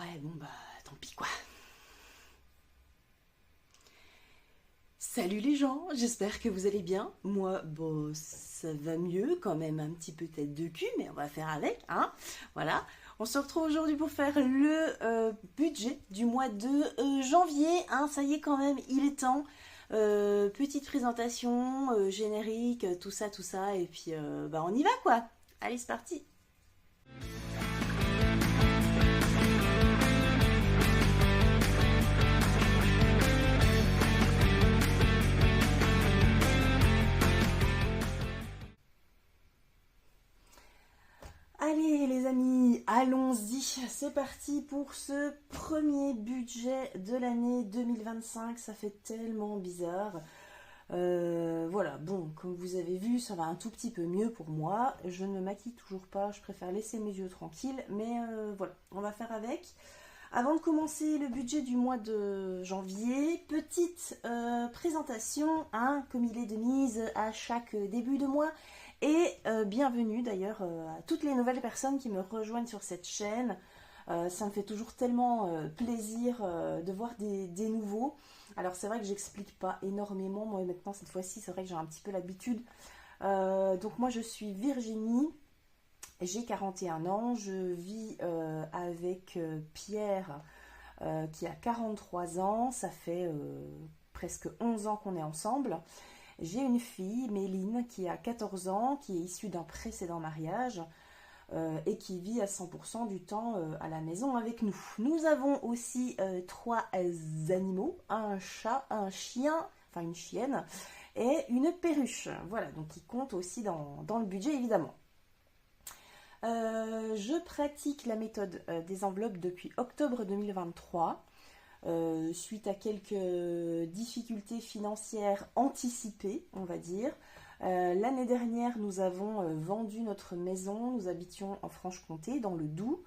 Ouais, bon bah tant pis quoi. Salut les gens, j'espère que vous allez bien. Moi, bon, ça va mieux, quand même un petit peu tête de cul, mais on va faire avec, hein. Voilà. On se retrouve aujourd'hui pour faire le budget du mois de janvier, hein. Ça y est quand même, il est temps. Petite présentation, générique, tout ça, et puis bah on y va quoi. Allez, c'est parti. Allez les amis, allons-y, c'est parti pour ce premier budget de l'année 2025, ça fait tellement bizarre. Voilà, bon, comme vous avez vu, ça va un tout petit peu mieux pour moi. Je ne me maquille toujours pas, je préfère laisser mes yeux tranquilles, mais voilà, on va faire avec. Avant de commencer le budget du mois de janvier, petite présentation, hein, comme il est de mise à chaque début de mois. Et bienvenue d'ailleurs à toutes les nouvelles personnes qui me rejoignent sur cette chaîne. Ça me fait toujours tellement plaisir de voir des nouveaux. Alors c'est vrai que j'explique pas énormément, moi maintenant cette fois-ci c'est vrai que j'ai un petit peu l'habitude. Donc moi je suis Virginie, j'ai 41 ans, je vis avec Pierre qui a 43 ans, ça fait presque 11 ans qu'on est ensemble. J'ai une fille, Méline, qui a 14 ans, qui est issue d'un précédent mariage et qui vit à 100% du temps à la maison avec nous. Nous avons aussi trois animaux, un chat, un chien, enfin une chienne, et une perruche. Voilà, donc qui compte aussi dans le budget évidemment. Je pratique la méthode des enveloppes depuis octobre 2023. Suite à quelques difficultés financières anticipées, on va dire. L'année dernière, nous avons vendu notre maison. Nous habitions en Franche-Comté, dans le Doubs.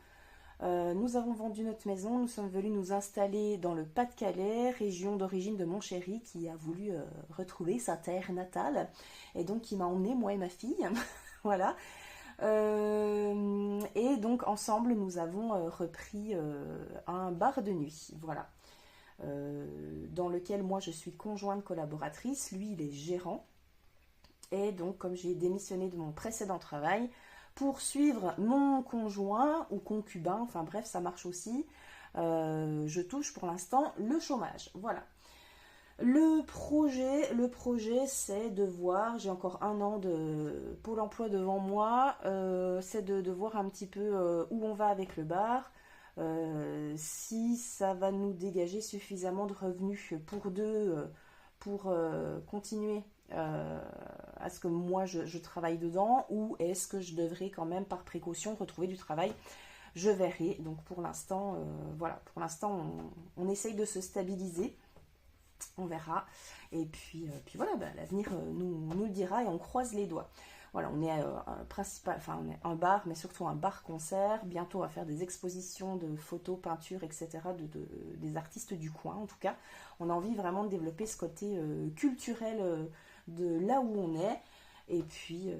Nous avons vendu notre maison. Nous sommes venus nous installer dans le Pas-de-Calais, région d'origine de mon chéri, qui a voulu retrouver sa terre natale. Et donc, qui m'a emmené, moi et ma fille. Voilà. Et donc, ensemble, nous avons repris un bar de nuit. Voilà. Dans lequel moi je suis conjointe collaboratrice, lui il est gérant. Et donc comme j'ai démissionné de mon précédent travail, pour suivre mon conjoint ou concubin, enfin bref ça marche aussi, je touche pour l'instant le chômage. Voilà. Le projet c'est de voir, j'ai encore un an de Pôle emploi devant moi, c'est de voir un petit peu où on va avec le bar. Si ça va nous dégager suffisamment de revenus pour deux, pour continuer à ce que moi je travaille dedans, ou est-ce que je devrais quand même par précaution retrouver du travail, je verrai. Donc pour l'instant, voilà, pour l'instant on essaye de se stabiliser, on verra. Et puis voilà, bah, l'avenir nous le dira et on croise les doigts. Voilà, on est on est un bar, mais surtout un bar-concert. Bientôt, on va faire des expositions de photos, peintures, etc. Des artistes du coin, en tout cas. On a envie vraiment de développer ce côté culturel de là où on est. Et puis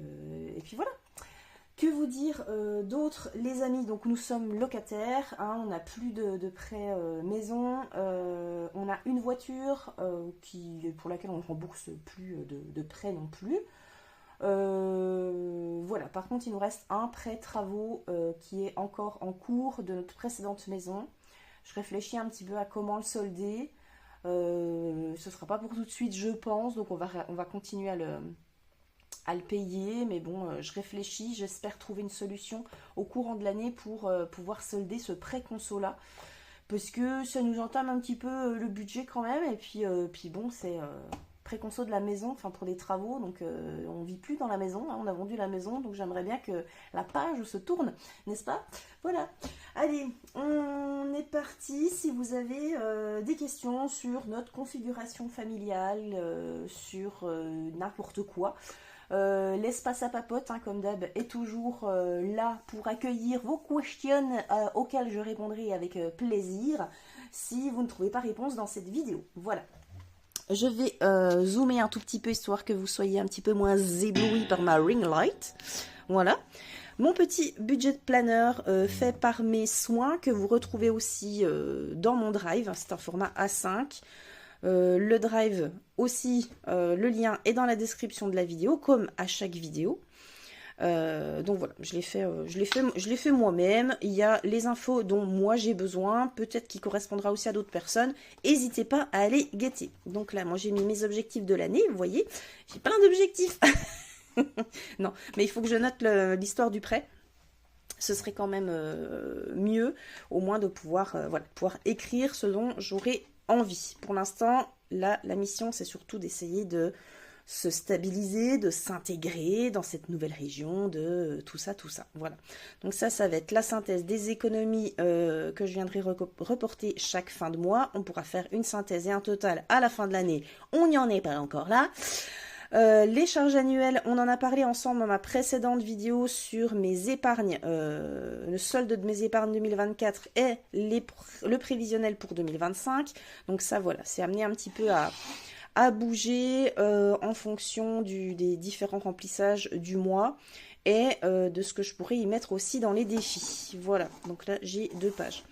voilà. Que vous dire d'autre, les amis? Donc nous sommes locataires, hein, on n'a plus de prêt maison, on a une voiture pour laquelle on ne rembourse plus de prêt non plus. Voilà, par contre il nous reste un prêt travaux qui est encore en cours de notre précédente maison. Je réfléchis un petit peu à comment le solder. Ce sera pas pour tout de suite je pense, donc on va continuer à le payer, mais bon, je réfléchis, j'espère trouver une solution au courant de l'année pour pouvoir solder ce prêt conso là, parce que ça nous entame un petit peu le budget quand même, et puis bon, c'est pré-conso de la maison, enfin pour des travaux, donc on vit plus dans la maison, hein, on a vendu la maison, donc j'aimerais bien que la page se tourne, n'est-ce pas? Voilà. Allez, on est parti. Si vous avez des questions sur notre configuration familiale, sur n'importe quoi, l'espace à papote, hein, comme d'hab, est toujours là pour accueillir vos questions auxquelles je répondrai avec plaisir si vous ne trouvez pas réponse dans cette vidéo. Voilà. Je vais zoomer un tout petit peu histoire que vous soyez un petit peu moins ébloui par ma ring light. Voilà. Mon petit budget planner fait par mes soins que vous retrouvez aussi dans mon drive. C'est un format A5. Le drive aussi, le lien est dans la description de la vidéo, comme à chaque vidéo. Donc voilà, je l'ai fait moi-même. Il y a les infos dont moi j'ai besoin, peut-être qui correspondra aussi à d'autres personnes. N'hésitez pas à aller guetter. Donc là, moi j'ai mis mes objectifs de l'année, vous voyez, j'ai plein d'objectifs. Non, mais il faut que je note l'histoire du prêt. Ce serait quand même mieux, au moins de pouvoir, voilà, pouvoir écrire ce dont j'aurais envie. Pour l'instant, là, la mission, c'est surtout d'essayer de se stabiliser, de s'intégrer dans cette nouvelle région, de tout ça, tout ça. Voilà. Donc ça va être la synthèse des économies que je viendrai reporter chaque fin de mois. On pourra faire une synthèse et un total à la fin de l'année. On n'y en est pas encore là. Les charges annuelles, on en a parlé ensemble dans ma précédente vidéo sur mes épargnes, le solde de mes épargnes 2024 et le prévisionnel pour 2025. Donc ça, voilà, c'est amené un petit peu à bouger en fonction des différents remplissages du mois et de ce que je pourrais y mettre aussi dans les défis. Voilà, donc là j'ai 2 pages.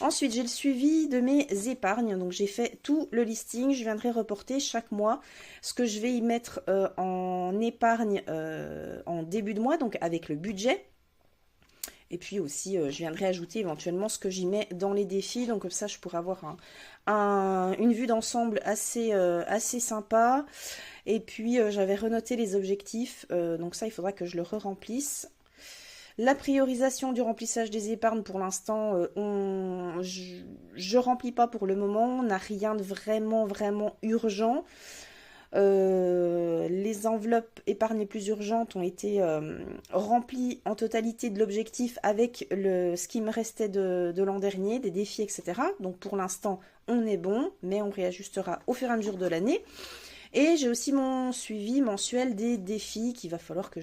Ensuite, j'ai le suivi de mes épargnes. Donc, j'ai fait tout le listing. Je viendrai reporter chaque mois ce que je vais y mettre en épargne en début de mois, donc avec le budget. Et puis aussi, je viendrai ajouter éventuellement ce que j'y mets dans les défis. Donc, comme ça, je pourrai avoir une vue d'ensemble assez sympa. Et puis, j'avais renoté les objectifs. Donc, ça, il faudra que je le re-remplisse. La priorisation du remplissage des épargnes, pour l'instant, je remplis pas pour le moment. On n'a rien de vraiment urgent. Les enveloppes épargnes les plus urgentes ont été remplies en totalité de l'objectif avec ce qui me restait de l'an dernier, des défis, etc. Donc pour l'instant, on est bon, mais on réajustera au fur et à mesure de l'année. Et j'ai aussi mon suivi mensuel des défis qu'il va falloir que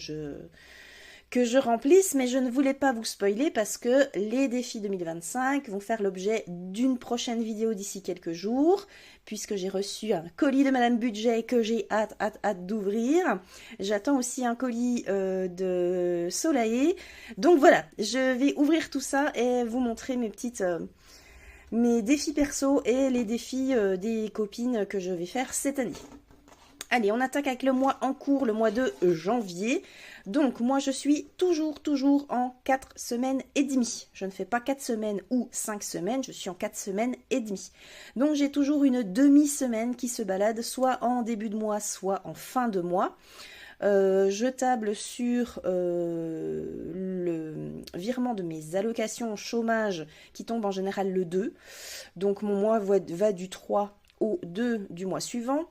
je remplisse, mais je ne voulais pas vous spoiler parce que les défis 2025 vont faire l'objet d'une prochaine vidéo d'ici quelques jours, puisque j'ai reçu un colis de Madame Budget que j'ai hâte d'ouvrir. J'attends aussi un colis de Soleil. Donc voilà, je vais ouvrir tout ça et vous montrer mes défis perso et les défis des copines que je vais faire cette année. Allez, on attaque avec le mois en cours, le mois de janvier. Donc, moi, je suis toujours en 4 semaines et demie. Je ne fais pas 4 semaines ou 5 semaines, je suis en 4 semaines et demie. Donc, j'ai toujours une demi-semaine qui se balade, soit en début de mois, soit en fin de mois. Je table sur le virement de mes allocations chômage qui tombe en général le 2. Donc, mon mois va du 3 au 2 du mois suivant.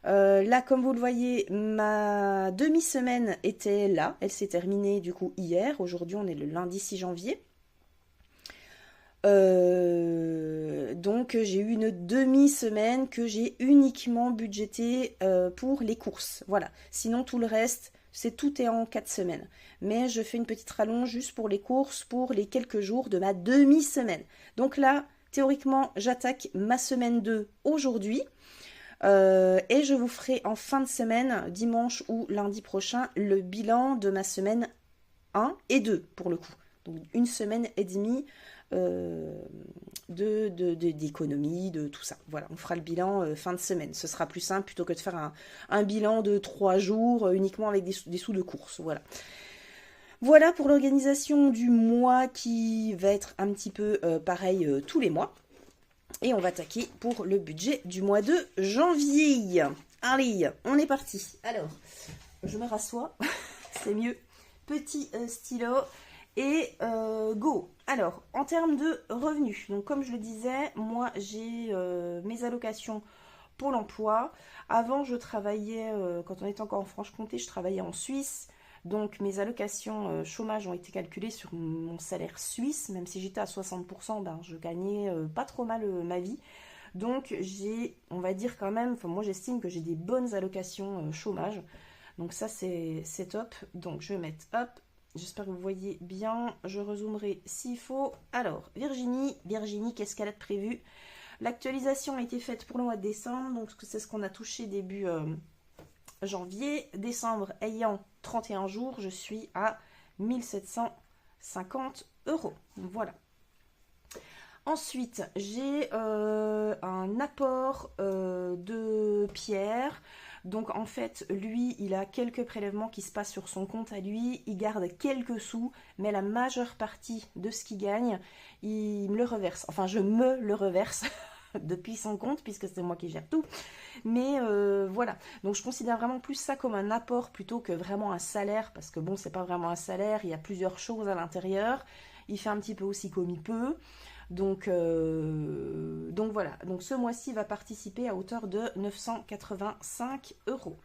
Là, comme vous le voyez, ma demi-semaine était là. Elle s'est terminée du coup hier. Aujourd'hui, on est le lundi 6 janvier. Donc, j'ai eu une demi-semaine que j'ai uniquement budgétée pour les courses. Voilà. Sinon, tout le reste, tout est en 4 semaines. Mais je fais une petite rallonge juste pour les courses, pour les quelques jours de ma demi-semaine. Donc là, théoriquement, j'attaque ma semaine 2 aujourd'hui. Et je vous ferai en fin de semaine, dimanche ou lundi prochain, le bilan de ma semaine 1 et 2 pour le coup. Donc une semaine et demie d'économie, de tout ça. Voilà, on fera le bilan fin de semaine. Ce sera plus simple plutôt que de faire un bilan de 3 jours uniquement avec des sous de course. Voilà. Voilà pour l'organisation du mois qui va être un petit peu pareil tous les mois. Et on va attaquer pour le budget du mois de janvier. Allez, on est parti. Alors, je me rassois, c'est mieux. Petit stylo et go. Alors, en termes de revenus, donc comme je le disais, moi j'ai mes allocations Pôle emploi. Avant, je travaillais, quand on était encore en Franche-Comté, je travaillais en Suisse. Donc mes allocations chômage ont été calculées sur mon salaire suisse, même si j'étais à 60%, ben, je gagnais pas trop mal ma vie. Donc j'ai, on va dire quand même, moi j'estime que j'ai des bonnes allocations chômage. Donc ça c'est top. Donc je vais mettre, hop, j'espère que vous voyez bien, je rezoomerai s'il faut. Alors Virginie, qu'est-ce qu'elle a de prévu? L'actualisation a été faite pour le mois de décembre, donc c'est ce qu'on a touché début janvier. Décembre ayant 31 jours, je suis à 1750 €. Voilà. Ensuite, j'ai un apport de Pierre. Donc en fait, lui, il a quelques prélèvements qui se passent sur son compte à lui. Il garde quelques sous, mais la majeure partie de ce qu'il gagne, il me le reverse. Enfin, je me le reverse depuis son compte, puisque c'est moi qui gère tout. Mais voilà, donc je considère vraiment plus ça comme un apport plutôt que vraiment un salaire, parce que bon, c'est pas vraiment un salaire, il y a plusieurs choses à l'intérieur. Il fait un petit peu aussi comme il peut. Donc voilà, donc ce mois-ci va participer à hauteur de 985 €.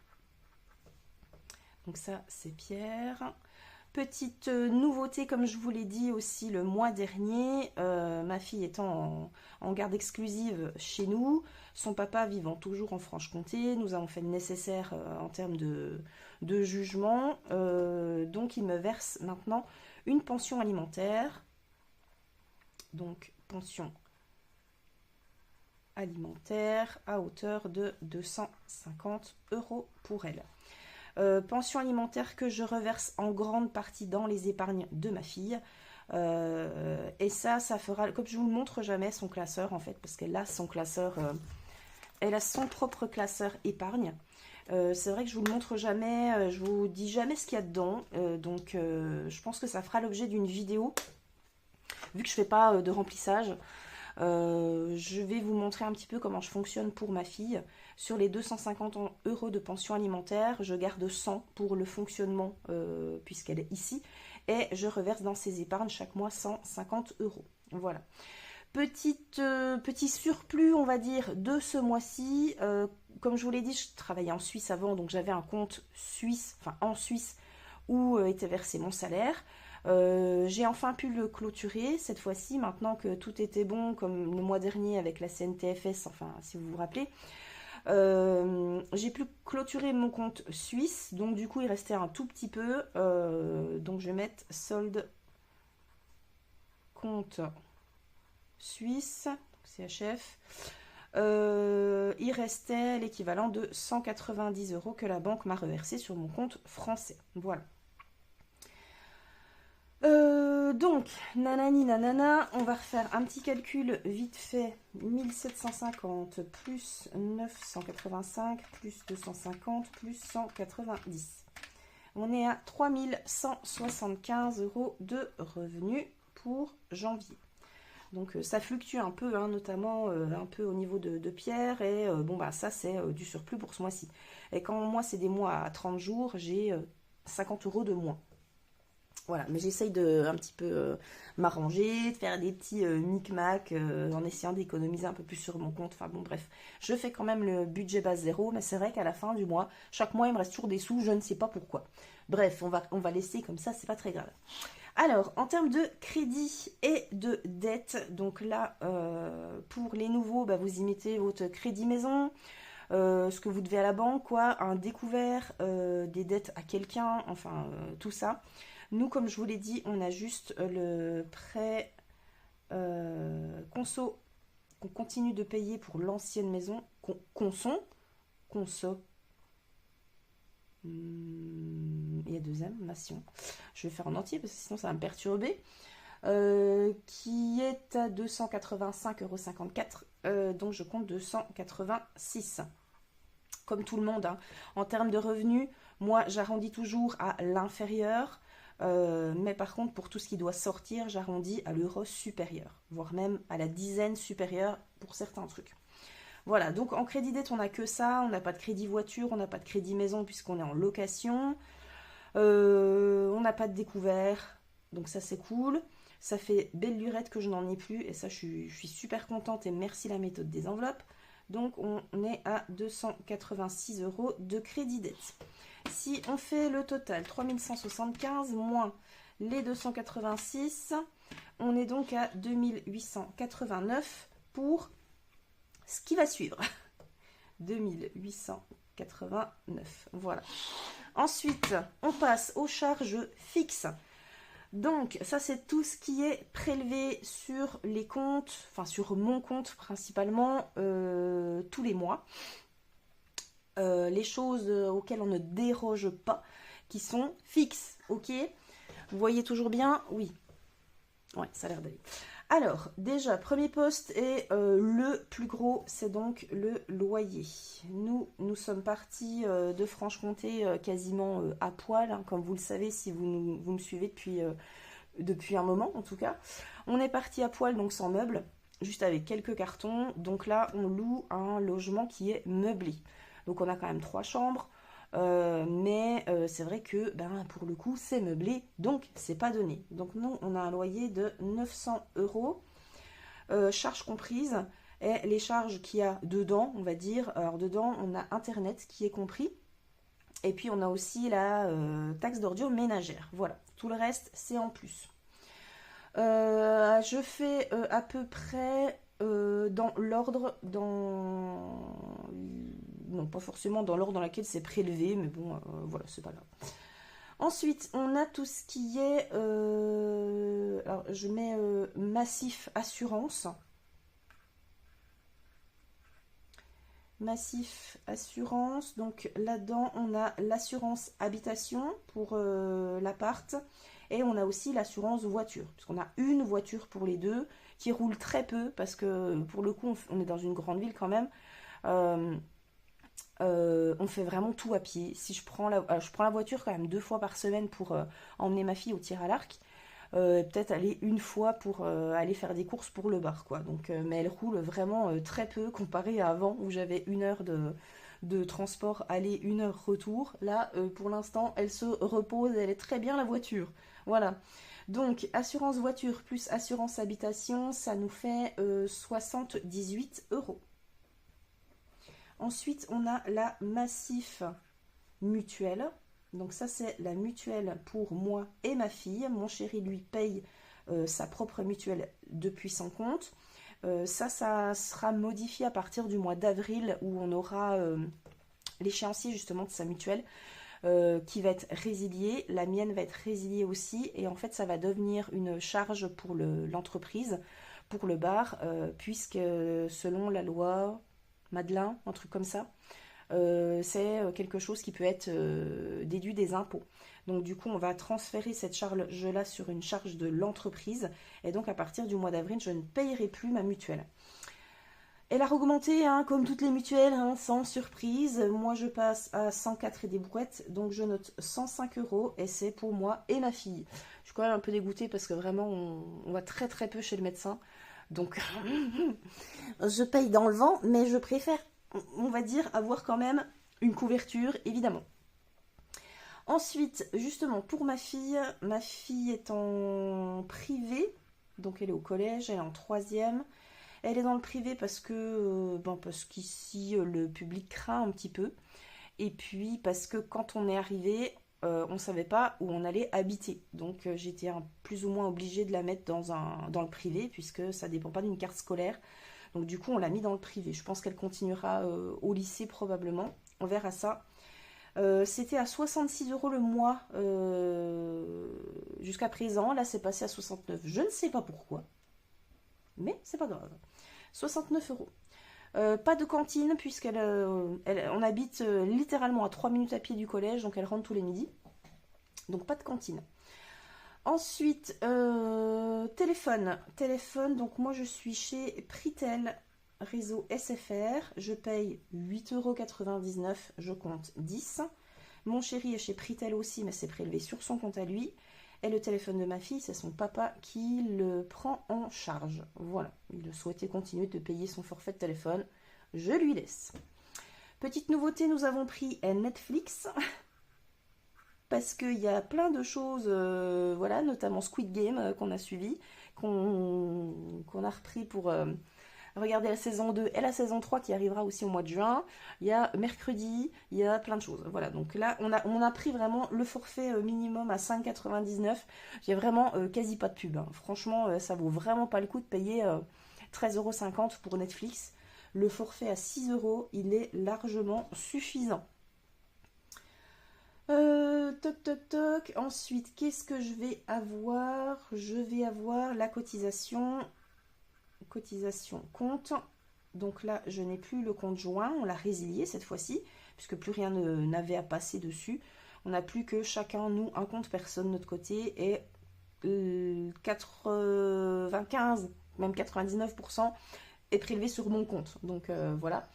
Donc ça, c'est Pierre. Petite nouveauté, comme je vous l'ai dit aussi le mois dernier, ma fille étant en garde exclusive chez nous, son papa vivant toujours en Franche-Comté, nous avons fait le nécessaire en termes de jugement. Donc il me verse maintenant une pension alimentaire. Donc pension alimentaire à hauteur de 250 € pour elle. Pension alimentaire que je reverse en grande partie dans les épargnes de ma fille. Et ça fera, comme je vous le montre jamais, son classeur en fait, parce qu'elle a son classeur, elle a son propre classeur épargne. C'est vrai que je vous le montre jamais, je vous dis jamais ce qu'il y a dedans, donc je pense que ça fera l'objet d'une vidéo, vu que je fais pas de remplissage. Je vais vous montrer un petit peu comment je fonctionne pour ma fille. Sur les 250 € de pension alimentaire, je garde 100 pour le fonctionnement puisqu'elle est ici. Et je reverse dans ses épargnes chaque mois 150 €. Voilà. Petit surplus, on va dire, de ce mois-ci. Comme je vous l'ai dit, je travaillais en Suisse avant, donc j'avais un compte suisse, enfin en Suisse, où était versé mon salaire. J'ai enfin pu le clôturer cette fois-ci, maintenant que tout était bon, comme le mois dernier avec la CNTFS, enfin si vous vous rappelez. J'ai pu clôturer mon compte suisse, donc du coup il restait un tout petit peu. Donc je vais mettre solde compte suisse, CHF. Il restait l'équivalent de 190 € que la banque m'a reversé sur mon compte français. Voilà. Donc, nanani nanana, on va refaire un petit calcul vite fait. 1750 plus 985 plus 250 plus 190. On est à 3175 € de revenus pour janvier. Donc ça fluctue un peu, hein, notamment un peu au niveau de Pierre. Et bon, bah ça c'est du surplus pour ce mois-ci. Et quand moi c'est des mois à 30 jours, j'ai 50 € de moins. Voilà, mais j'essaye de un petit peu m'arranger, de faire des petits micmacs en essayant d'économiser un peu plus sur mon compte. Enfin bon, bref, je fais quand même le budget base zéro, mais c'est vrai qu'à la fin du mois, chaque mois, il me reste toujours des sous, je ne sais pas pourquoi. Bref, on va laisser comme ça, c'est pas très grave. Alors, en termes de crédit et de dette, donc là, pour les nouveaux, bah, vous y mettez votre crédit maison, ce que vous devez à la banque, quoi, un découvert, des dettes à quelqu'un, enfin, tout ça. Nous, comme je vous l'ai dit, on a juste le prêt conso qu'on continue de payer pour l'ancienne maison. Conso. Il y a deux M, nation. Je vais faire en entier parce que sinon ça va me perturber. Qui est à 285,54 €. Donc je compte 286. Comme tout le monde, hein. En termes de revenus, moi j'arrondis toujours à l'inférieur. Mais par contre, pour tout ce qui doit sortir, j'arrondis à l'euro supérieur, voire même à la dizaine supérieure pour certains trucs. Voilà, donc en crédit dette, on n'a que ça, on n'a pas de crédit voiture, on n'a pas de crédit maison puisqu'on est en location, on n'a pas de découvert, donc ça c'est cool. Ça fait belle lurette que je n'en ai plus, et ça je suis super contente, et merci la méthode des enveloppes. Donc on est à 286 € de crédit dette. Si on fait le total, 3175 moins les 286, on est donc à 2889 pour ce qui va suivre. 2889, voilà. Ensuite, on passe aux charges fixes. Donc, ça c'est tout ce qui est prélevé sur les comptes, enfin sur mon compte principalement, tous les mois. Les choses auxquelles on ne déroge pas, qui sont fixes, ok. Vous voyez toujours bien? Oui. Ouais, ça a l'air d'aller. Alors, déjà, premier poste et le plus gros, c'est donc le loyer. Nous sommes partis de Franche-Comté quasiment à poil, hein, comme vous le savez si vous me suivez depuis un moment en tout cas. On est parti à poil, donc sans meubles, juste avec quelques cartons. Donc là, on loue un logement qui est meublé. Donc on a quand même 3 chambres. Mais c'est vrai que pour le coup c'est meublé, donc c'est pas donné. Donc nous on a un loyer de 900 euros, charges comprises, et les charges qu'il y a dedans, on va dire. Alors dedans on a internet qui est compris, et puis on a aussi la taxe d'ordure ménagère. Voilà, tout le reste c'est en plus. Je fais à peu près dans l'ordre, non pas forcément dans l'ordre dans lequel c'est prélevé, mais bon, voilà, c'est pas grave. Ensuite, on a tout ce qui est, alors je mets massif assurance. Massif assurance, donc là-dedans on a l'assurance habitation pour l'appart, et on a aussi l'assurance voiture, puisqu'on a une voiture pour les deux qui roule très peu, parce que pour le coup on est dans une grande ville quand même. Euh, on fait vraiment tout à pied. Si je prends la voiture quand même 2 fois par semaine pour emmener ma fille au tir à l'arc. Peut-être aller une fois pour aller faire des courses pour le bar, quoi. Donc, mais elle roule vraiment très peu comparé à avant où j'avais 1 heure de transport aller, 1 heure retour. Là, pour l'instant, elle se repose, elle est très bien la voiture. Voilà. Donc, assurance voiture plus assurance habitation, ça nous fait 78 euros. Ensuite, on a la Massif mutuelle. Donc ça, c'est la mutuelle pour moi et ma fille. Mon chéri, lui, paye sa propre mutuelle depuis son compte. Ça sera modifié à partir du mois d'avril où on aura l'échéancier justement de sa mutuelle qui va être résilié. La mienne va être résiliée aussi. Et en fait, ça va devenir une charge pour l'entreprise, pour le bar, puisque selon la loi Madelin, un truc comme ça, c'est quelque chose qui peut être déduit des impôts. Donc du coup, on va transférer cette charge-là sur une charge de l'entreprise. Et donc à partir du mois d'avril, je ne payerai plus ma mutuelle. Elle a augmenté, hein, comme toutes les mutuelles, hein, sans surprise. Moi, je passe à 104 et des brouettes, donc je note 105 euros, et c'est pour moi et ma fille. Je suis quand même un peu dégoûtée parce que vraiment, on va très très peu chez le médecin. Donc, je paye dans le vent, mais je préfère, on va dire, avoir quand même une couverture, évidemment. Ensuite, justement, pour ma fille est en privé, donc elle est au collège, elle est en troisième. Elle est dans le privé parce qu'ici, le public craint un petit peu. Et puis, parce que quand on est arrivé, on ne savait pas où on allait habiter. Donc, j'étais plus ou moins obligée de la mettre dans le privé, puisque ça ne dépend pas d'une carte scolaire. Donc, du coup, on l'a mis dans le privé. Je pense qu'elle continuera au lycée, probablement. On verra ça. C'était à 66 euros le mois jusqu'à présent. Là, c'est passé à 69. Je ne sais pas pourquoi. Mais c'est pas grave. 69 euros. Pas de cantine on habite littéralement à 3 minutes à pied du collège, donc elle rentre tous les midis. Donc pas de cantine. Ensuite, téléphone. Téléphone, donc moi je suis chez Pritel, réseau SFR. Je paye 8,99 €, je compte 10. Mon chéri est chez Pritel aussi, mais c'est prélevé sur son compte à lui. Et le téléphone de ma fille, c'est son papa qui le prend en charge. Voilà, il souhaitait continuer de payer son forfait de téléphone. Je lui laisse. Petite nouveauté, nous avons pris Netflix. Parce qu'il y a plein de choses, voilà, notamment Squid Game qu'on a suivi, qu'on a repris pour regarder la saison 2 et la saison 3 qui arrivera aussi au mois de juin. Il y a mercredi, il y a plein de choses. Voilà, donc là, on a pris vraiment le forfait minimum à 5,99 €. Il y a vraiment quasi pas de pub, hein. Franchement, ça vaut vraiment pas le coup de payer 13,50 € pour Netflix. Le forfait à 6 €, il est largement suffisant. Toc toc toc. Ensuite, qu'est-ce que je vais avoir? Je vais avoir la cotisation compte. Donc là, je n'ai plus le compte joint, on l'a résilié cette fois-ci, puisque plus rien n'avait à passer dessus. On n'a plus que chacun, nous, un compte personne de notre côté et 95, même 99% est prélevé sur mon compte. Donc voilà.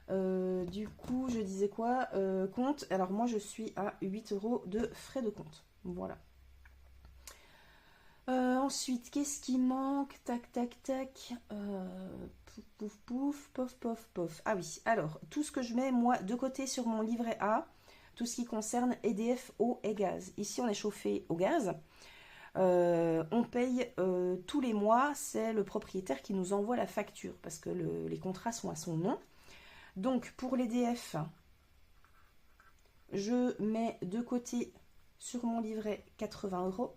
Du coup, je disais quoi? Compte. Alors moi, je suis à 8 € de frais de compte. Voilà. Ensuite, qu'est-ce qui manque? Tac, tac, tac. Pouf, pouf, pouf, pof, pof, pof. Ah oui, alors, tout ce que je mets, moi, de côté sur mon livret A, tout ce qui concerne EDF, eau et gaz. Ici, on est chauffé au gaz. On paye tous les mois, c'est le propriétaire qui nous envoie la facture, parce que les contrats sont à son nom. Donc, pour l'EDF, je mets de côté sur mon livret 80 €.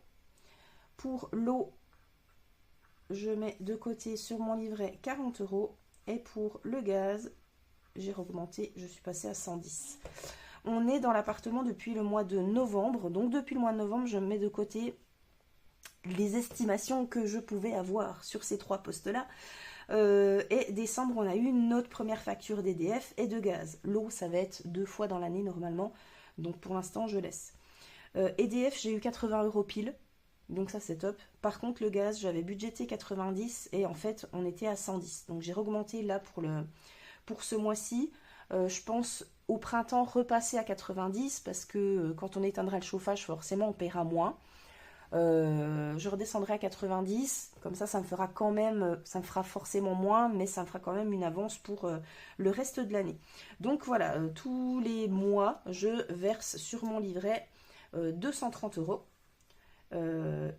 Pour l'eau, je mets de côté sur mon livret 40 €. Et pour le gaz, j'ai augmenté, je suis passée à 110. On est dans l'appartement depuis le mois de novembre. Donc depuis le mois de novembre, je mets de côté les estimations que je pouvais avoir sur ces 3 postes-là. Et décembre, on a eu notre première facture d'EDF et de gaz. L'eau, ça va être 2 fois dans l'année normalement. Donc pour l'instant, je laisse. EDF, j'ai eu 80 € pile. Donc ça c'est top. Par contre le gaz, j'avais budgété 90 et en fait on était à 110. Donc j'ai augmenté là pour ce mois-ci. Je pense au printemps repasser à 90 parce que quand on éteindra le chauffage forcément on paiera moins. Je redescendrai à 90, comme ça me fera quand même, ça me fera forcément moins, mais ça me fera quand même une avance pour le reste de l'année. Donc voilà, tous les mois je verse sur mon livret 230 €.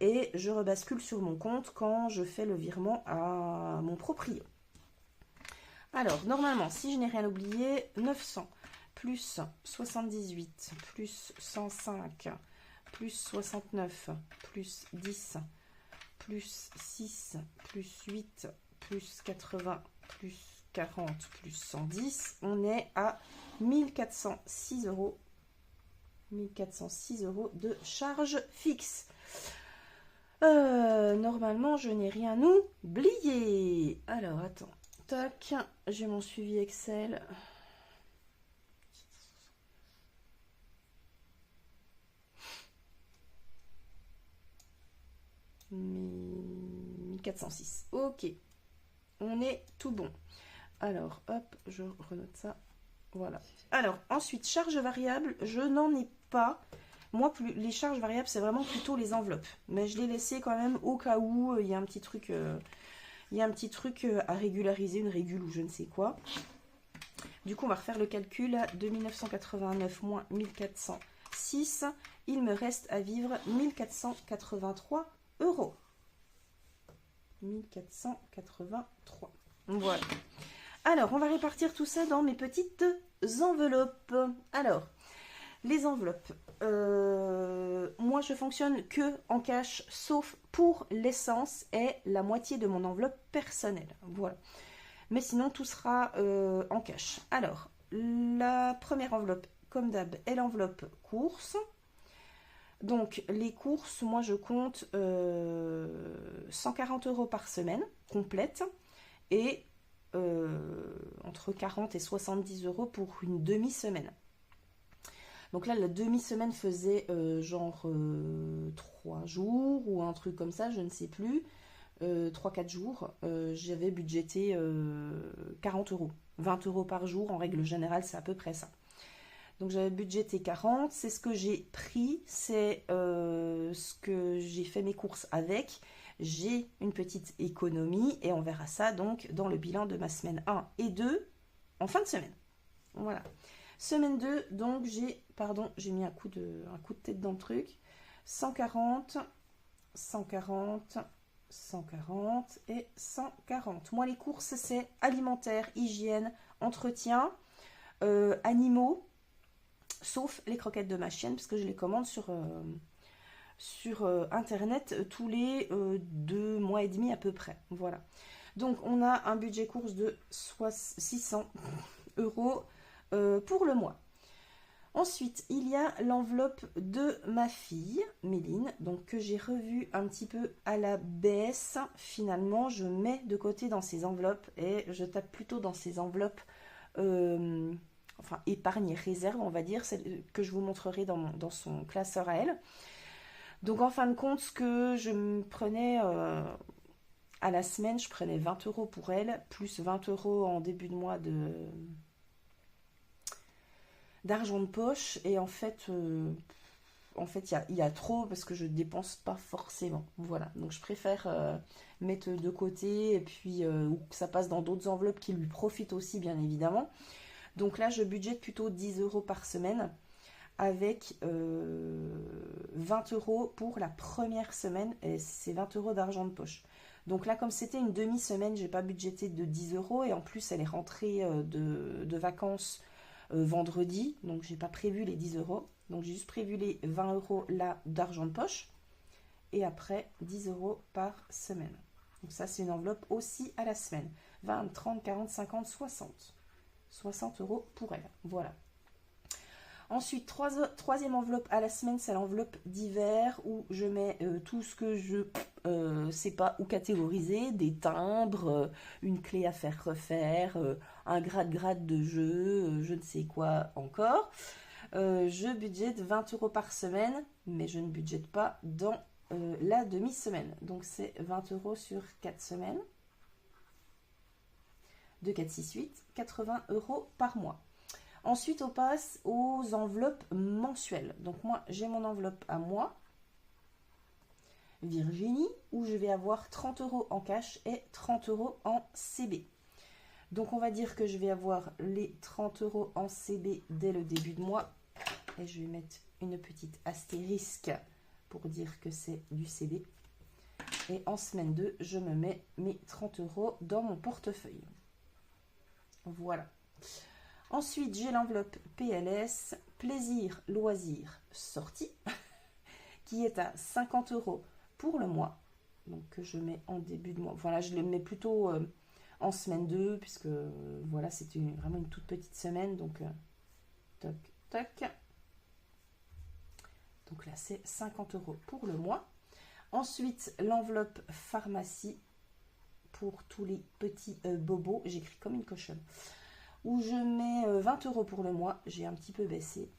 Et je rebascule sur mon compte quand je fais le virement à mon proprio. Alors, normalement, si je n'ai rien oublié, 900 plus 78 plus 105 plus 69 plus 10 plus 6 plus 8 plus 80 plus 40 plus 110, on est à 1406 €. 1406 € de charge fixe. Normalement, je n'ai rien oublié. Alors, attends. Tac. J'ai mon suivi Excel. « 1406. Ok. On est tout bon. Alors, hop, je renote ça. Voilà. Alors, ensuite, charges variables, je n'en ai pas. Moi, les charges variables, c'est vraiment plutôt les enveloppes. Mais je l'ai laissé quand même au cas où il y a un petit truc, à régulariser, une régule ou je ne sais quoi. Du coup, on va refaire le calcul. 2989 moins 1406. Il me reste à vivre 1483 €. 1483. Voilà. Alors, on va répartir tout ça dans mes petites enveloppes. Alors, les enveloppes. Moi, je fonctionne que en cash, sauf pour l'essence et la moitié de mon enveloppe personnelle. Voilà. Mais sinon, tout sera en cash. Alors, la première enveloppe, comme d'hab, est l'enveloppe courses. Donc, les courses, moi, je compte 140 € par semaine, complète. Et entre 40 et 70 € pour une demi-semaine. Donc là, la demi-semaine faisait genre 3 jours ou un truc comme ça, je ne sais plus. 3-4 jours, j'avais budgété 40 €. 20 € par jour, en règle générale, c'est à peu près ça. Donc j'avais budgété 40, c'est ce que j'ai pris, c'est ce que j'ai fait mes courses avec. J'ai une petite économie et on verra ça donc dans le bilan de ma semaine 1 et 2 en fin de semaine. Voilà. Semaine 2, donc j'ai mis un coup de tête dans le truc. 140, 140, 140 et 140. Moi, les courses, c'est alimentaire, hygiène, entretien, animaux, sauf les croquettes de ma chienne, parce que je les commande sur internet tous les 2 mois et demi à peu près. Voilà. Donc, on a un budget course de 600 € pour le mois. Ensuite, il y a l'enveloppe de ma fille, Méline, donc que j'ai revue un petit peu à la baisse. Finalement, je mets de côté dans ces enveloppes et je tape plutôt dans ces enveloppes enfin épargne et réserve, on va dire, celle que je vous montrerai dans son classeur à elle. Donc en fin de compte, ce que je me prenais à la semaine, je prenais 20 € pour elle, plus 20 € en début de mois d'argent de poche. Et en fait, il y a trop parce que je ne dépense pas forcément. Voilà, donc je préfère mettre de côté et puis ou que ça passe dans d'autres enveloppes qui lui profitent aussi, bien évidemment. Donc là, je budgète plutôt 10 € par semaine avec 20 € pour la première semaine et c'est 20 € d'argent de poche. Donc là, comme c'était une demi-semaine, j'ai pas budgété de 10 € et en plus, elle est rentrée de vacances vendredi, donc j'ai pas prévu les 10 €. Donc j'ai juste prévu les 20 € là d'argent de poche et après 10 € par semaine. Donc ça, c'est une enveloppe aussi à la semaine. 20, 30, 40, 50, 60. 60 € pour elle. Voilà. Ensuite, troisième enveloppe à la semaine, c'est l'enveloppe d'hiver où je mets tout ce que je sais pas où catégoriser, des timbres, une clé à faire refaire, un grade de jeu, je ne sais quoi encore. Je budgète 20 € par semaine, mais je ne budgète pas dans la demi-semaine. Donc c'est 20 € sur 4 semaines. 2, 4, 6, 8, 80 € par mois. Ensuite, on passe aux enveloppes mensuelles. Donc moi, j'ai mon enveloppe à moi, Virginie, où je vais avoir 30 € en cash et 30 € en CB. Donc on va dire que je vais avoir les 30 € en CB dès le début de mois. Et je vais mettre une petite astérisque pour dire que c'est du CB. Et en semaine 2, je me mets mes 30 € dans mon portefeuille. Voilà. Ensuite, j'ai l'enveloppe PLS, plaisir, loisir, sortie, qui est à 50 € pour le mois. Donc, que je mets en début de mois. Voilà, je le mets plutôt en semaine 2, puisque voilà, c'était vraiment une toute petite semaine. Donc, toc, toc. Donc là, c'est 50 € pour le mois. Ensuite, l'enveloppe pharmacie pour tous les petits bobos. J'écris comme une cochonne. Où je mets 20 € pour le mois. J'ai un petit peu baissé.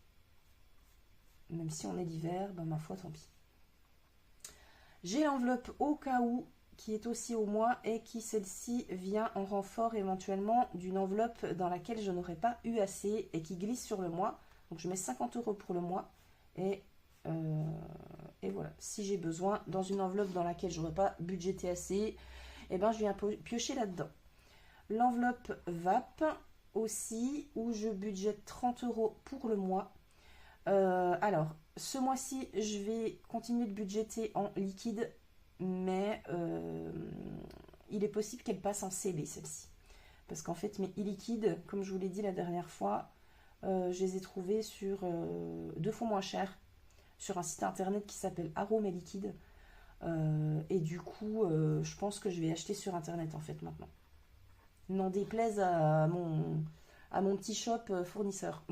Même si on est d'hiver, ben ma foi, tant pis. J'ai l'enveloppe au cas où, qui est aussi au mois, et qui, celle-ci, vient en renfort éventuellement d'une enveloppe dans laquelle je n'aurais pas eu assez et qui glisse sur le mois. Donc je mets 50 € pour le mois. Et voilà. Si j'ai besoin, dans une enveloppe dans laquelle je n'aurais pas budgété assez, et ben je viens piocher là-dedans. L'enveloppe VAP aussi, où je budgète 30 € pour le mois. Alors, ce mois-ci, je vais continuer de budgéter en liquide, mais il est possible qu'elle passe en CB, celle-ci. Parce qu'en fait, mes e-liquides, comme je vous l'ai dit la dernière fois, je les ai trouvés sur 2 fois moins cher, sur un site internet qui s'appelle Arôme et Liquide. Et du coup, je pense que je vais acheter sur internet, en fait, maintenant. N'en déplaise à mon petit shop fournisseur.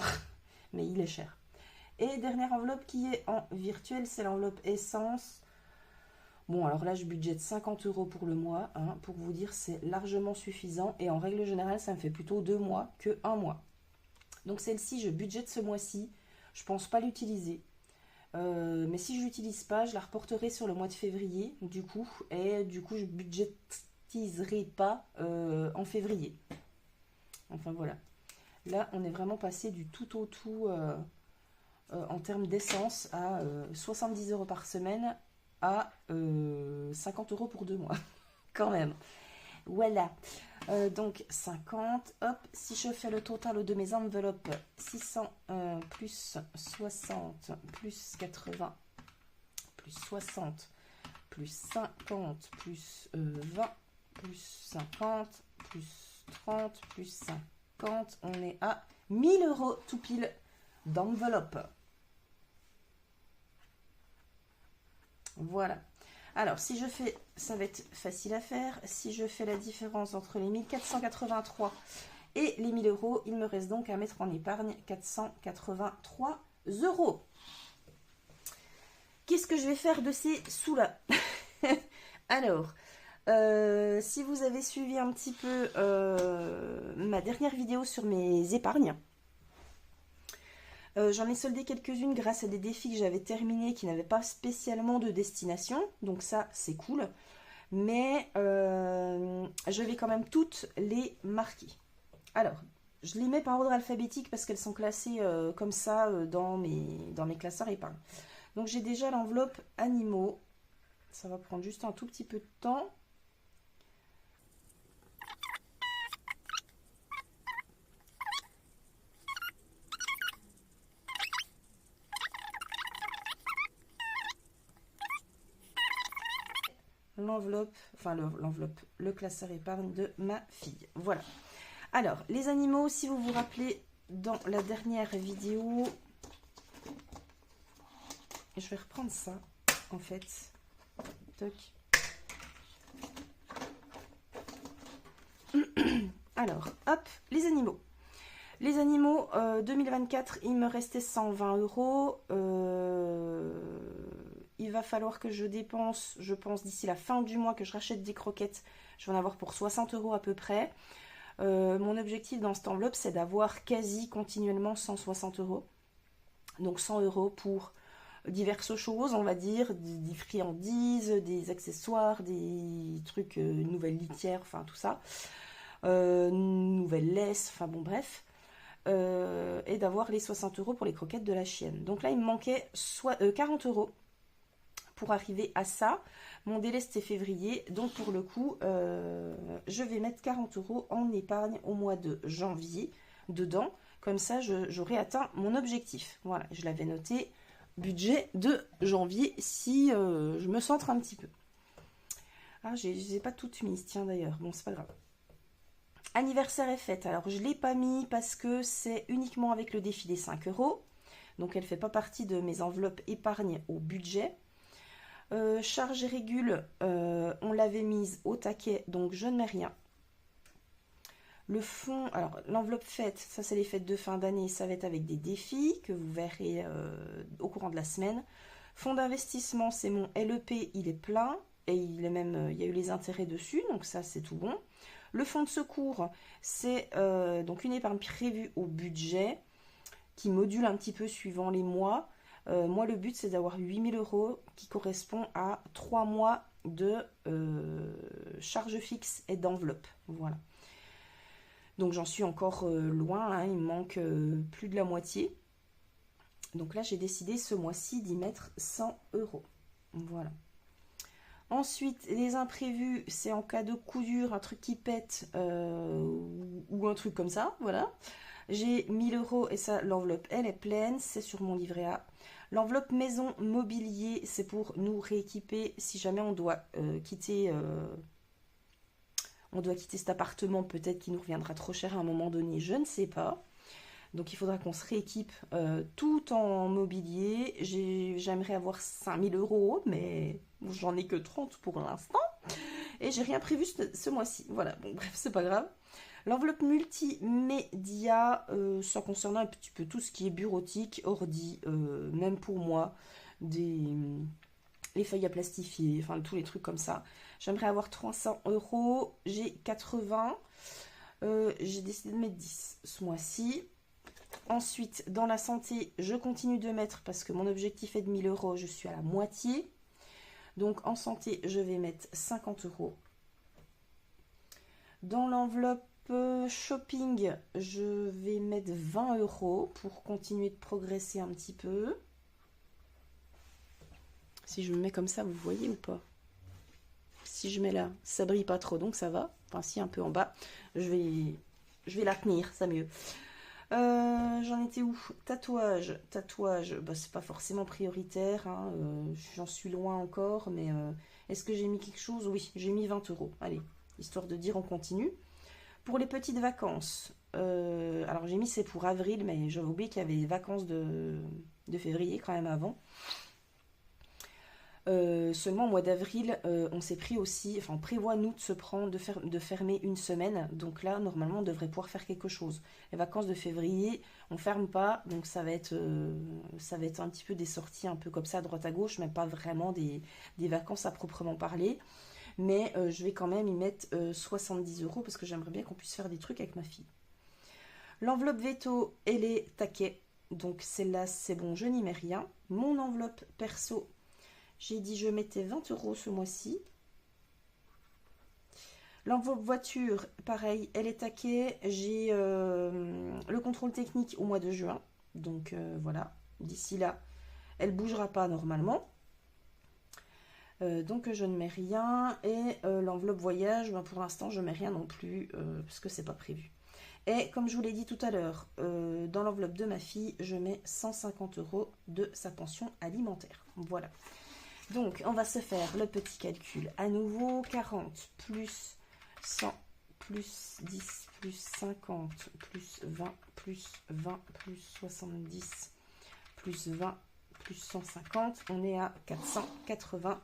Mais il est cher. Et dernière enveloppe qui est en virtuel, c'est l'enveloppe essence. Bon, alors là, je budgète 50 € pour le mois. Hein, pour vous dire, c'est largement suffisant. Et en règle générale, ça me fait plutôt 2 mois que 1 mois. Donc celle-ci, je budgète ce mois-ci. Je ne pense pas l'utiliser. Mais si je ne l'utilise pas, je la reporterai sur le mois de février, du coup. Et du coup, je budgétiserai pas en février. Enfin, voilà. Là, on est vraiment passé du tout au tout en termes d'essence à 70 € par semaine à 50 € pour 2 mois. Quand même. Voilà. Donc 50. Hop, si je fais le total de mes enveloppes, 600 plus 60 plus 80 plus 60 plus 50 plus 20 plus 50 plus 30 plus 50. On est à 1000 € tout pile d'enveloppe. Voilà. Alors, si je fais, ça va être facile à faire, si je fais la différence entre les 1483 et les 1000 €, il me reste donc à mettre en épargne 483 €. Qu'est-ce que je vais faire de ces sous-là? Alors, si vous avez suivi un petit peu ma dernière vidéo sur mes épargnes, J'en ai soldé quelques-unes grâce à des défis que j'avais terminés qui n'avaient pas spécialement de destination. Donc ça, c'est cool. Mais je vais quand même toutes les marquer. Alors, je les mets par ordre alphabétique parce qu'elles sont classées comme ça dans mes classeurs épargne. Donc j'ai déjà l'enveloppe animaux. Ça va prendre juste un tout petit peu de temps. Le classeur épargne de ma fille. Voilà. Alors, les animaux, si vous vous rappelez, dans la dernière vidéo, je vais reprendre ça, en fait. Toc. Alors, hop, les animaux. Les animaux, 2024, il me restait 120 euros. Il va falloir que je dépense, je pense, d'ici la fin du mois, que je rachète des croquettes. Je vais en avoir pour 60 euros à peu près. Mon objectif dans cette enveloppe, c'est d'avoir quasi continuellement 160 euros. Donc 100 euros pour diverses choses, on va dire, des friandises, des accessoires, des trucs, nouvelles litières, enfin tout ça. Nouvelle laisse, enfin bon bref. Et d'avoir les 60 euros pour les croquettes de la chienne. Donc là, il me manquait 40 euros pour arriver à ça. Mon délai, c'était février. Donc pour le coup, je vais mettre 40 euros en épargne au mois de janvier dedans. Comme ça, j'aurai atteint mon objectif. Voilà, je l'avais noté. Budget de janvier si je me centre un petit peu. Ah, je les ai pas toutes mises, tiens d'ailleurs. Bon, c'est pas grave. Anniversaire et fête. Alors, je ne l'ai pas mis parce que c'est uniquement avec le défi des 5 euros. Donc, elle ne fait pas partie de mes enveloppes épargne au budget. Charge et régule, on l'avait mise au taquet, donc je ne mets rien. Le fond, alors l'enveloppe fête, ça c'est les fêtes de fin d'année, ça va être avec des défis que vous verrez au courant de la semaine. Fonds d'investissement, c'est mon LEP, il est plein et il y a eu les intérêts dessus, donc ça c'est tout bon. Le fonds de secours, c'est donc une épargne prévue au budget qui module un petit peu suivant les mois. Moi, le but, c'est d'avoir 8000 euros qui correspond à 3 mois de charge fixe et d'enveloppe. Voilà. Donc, j'en suis encore loin. Hein, il me manque plus de la moitié. Donc là, j'ai décidé ce mois-ci d'y mettre 100 euros. Voilà. Ensuite, les imprévus, c'est en cas de coup dur, un truc qui pète ou un truc comme ça. Voilà. J'ai 1000 euros et ça, l'enveloppe, elle est pleine. C'est sur mon livret A. L'enveloppe maison mobilier, c'est pour nous rééquiper si jamais on doit quitter cet appartement, peut-être qu'il nous reviendra trop cher à un moment donné, je ne sais pas. Donc il faudra qu'on se rééquipe tout en mobilier. J'aimerais avoir 5000 euros, mais j'en ai que 30 pour l'instant. Et j'ai rien prévu ce mois-ci. Voilà, bon bref, c'est pas grave. L'enveloppe multimédia, ça concerne un petit peu tout ce qui est bureautique, ordi, même pour moi, les feuilles à plastifier, enfin tous les trucs comme ça. J'aimerais avoir 300 euros, j'ai 80, j'ai décidé de mettre 10 ce mois-ci. Ensuite, dans la santé, je continue de mettre parce que mon objectif est de 1000 euros, je suis à la moitié. Donc en santé, je vais mettre 50 euros. Dans l'enveloppe shopping, je vais mettre 20 euros pour continuer de progresser un petit peu. Si je me mets comme ça, vous voyez ou pas? Si je mets là, ça brille pas trop, donc ça va. Enfin, si, un peu en bas. Je vais la tenir, ça mieux. J'en étais où? Tatouage, bah, c'est pas forcément prioritaire, hein, j'en suis loin encore, mais est-ce que j'ai mis quelque chose? Oui, j'ai mis 20 euros, allez, histoire de dire on continue. Pour les petites vacances, alors j'ai mis c'est pour avril, mais j'avais oublié qu'il y avait les vacances de février quand même avant. Seulement au mois d'avril, on s'est pris aussi, enfin on prévoit nous de se prendre, de fermer une semaine. Donc là, normalement, on devrait pouvoir faire quelque chose. Les vacances de février, on ferme pas, donc ça va être un petit peu des sorties un peu comme ça à droite à gauche, mais pas vraiment des vacances à proprement parler. Mais je vais quand même y mettre 70 euros parce que j'aimerais bien qu'on puisse faire des trucs avec ma fille. L'enveloppe veto et les taquets. Donc celle-là, c'est bon, je n'y mets rien. Mon enveloppe perso, j'ai dit je mettais 20 € ce mois-ci. L'enveloppe voiture, pareil, elle est taquée. J'ai le contrôle technique au mois de juin. Donc voilà, d'ici là, elle ne bougera pas normalement. Donc je ne mets rien. Et l'enveloppe voyage, ben, pour l'instant, je ne mets rien non plus, parce que c'est pas prévu. Et comme je vous l'ai dit tout à l'heure, dans l'enveloppe de ma fille, je mets 150 € de sa pension alimentaire. Voilà. Donc, on va se faire le petit calcul. À nouveau, 40 plus 100 plus 10 plus 50 plus 20 plus 20 plus 70 plus 20 plus 150. On est à 480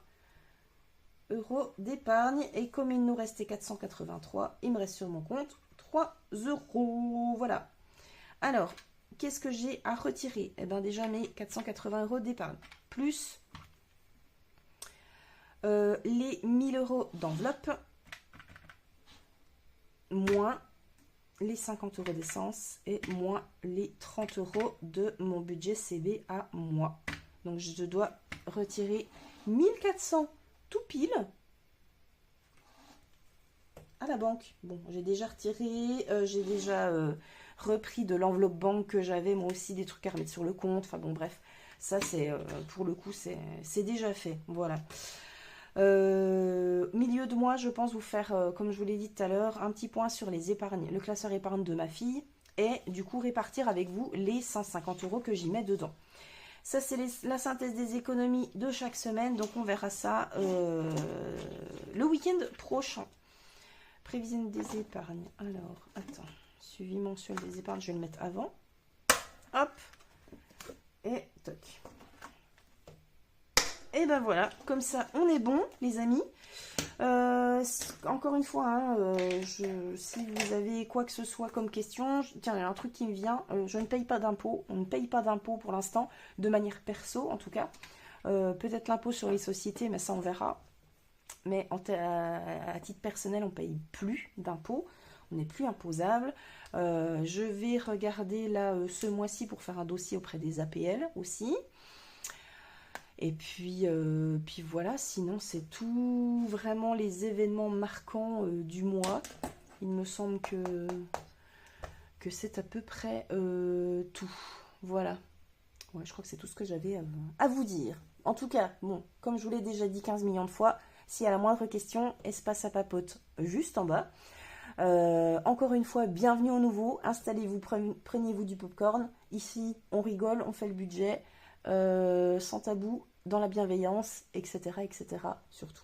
€ d'épargne. Et comme il nous restait 483, il me reste sur mon compte 3 €. Voilà. Alors, qu'est-ce que j'ai à retirer? Eh bien, déjà mes 480 € d'épargne. Plus les 1000 € d'enveloppe, moins les 50 € d'essence et moins les 30 € de mon budget CB à moi. Donc je dois retirer 1400 tout pile à la banque. Bon, j'ai déjà retiré, j'ai déjà repris de l'enveloppe banque que j'avais, moi aussi des trucs à remettre sur le compte. Enfin bon, bref, ça c'est pour le coup, c'est déjà fait. Voilà. Milieu de mois, je pense vous faire, comme je vous l'ai dit tout à l'heure, un petit point sur les épargnes, le classeur épargne de ma fille, et du coup répartir avec vous les 150 € que j'y mets dedans. Ça, c'est la synthèse des économies de chaque semaine, donc on verra ça le week-end prochain. Prévision des épargnes. Alors, attends, suivi mensuel des épargnes, je vais le mettre avant. Hop, et toc. Et ben voilà, comme ça on est bon les amis. Encore une fois, hein, si vous avez quoi que ce soit comme question, tiens, il y a un truc qui me vient, je ne paye pas d'impôt, on ne paye pas d'impôt pour l'instant, de manière perso en tout cas. Peut-être l'impôt sur les sociétés, mais ça on verra. Mais à titre personnel, on ne paye plus d'impôt, on n'est plus imposable. Je vais regarder là ce mois-ci pour faire un dossier auprès des APL aussi. Et puis voilà, sinon c'est tout, vraiment les événements marquants du mois. Il me semble que c'est à peu près tout. Voilà. Ouais, je crois que c'est tout ce que j'avais à vous dire. En tout cas, bon, comme je vous l'ai déjà dit 15 millions de fois, s'il y a la moindre question, espace à papote juste en bas. Encore une fois, bienvenue au nouveau. Installez-vous, prenez-vous du popcorn. Ici, on rigole, on fait le budget. Sans tabou, dans la bienveillance, etc. etc. surtout.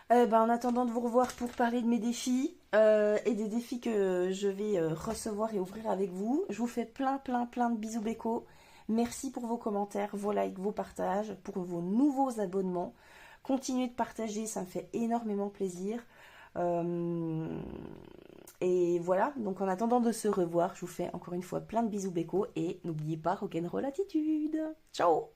En attendant de vous revoir pour parler de mes défis et des défis que je vais recevoir et ouvrir avec vous, je vous fais plein de bisous bécos. Merci pour vos commentaires, vos likes, vos partages, pour vos nouveaux abonnements. Continuez de partager, ça me fait énormément plaisir. Et voilà, donc en attendant de se revoir, je vous fais encore une fois plein de bisous bécos et n'oubliez pas rock'n'roll attitude. Ciao!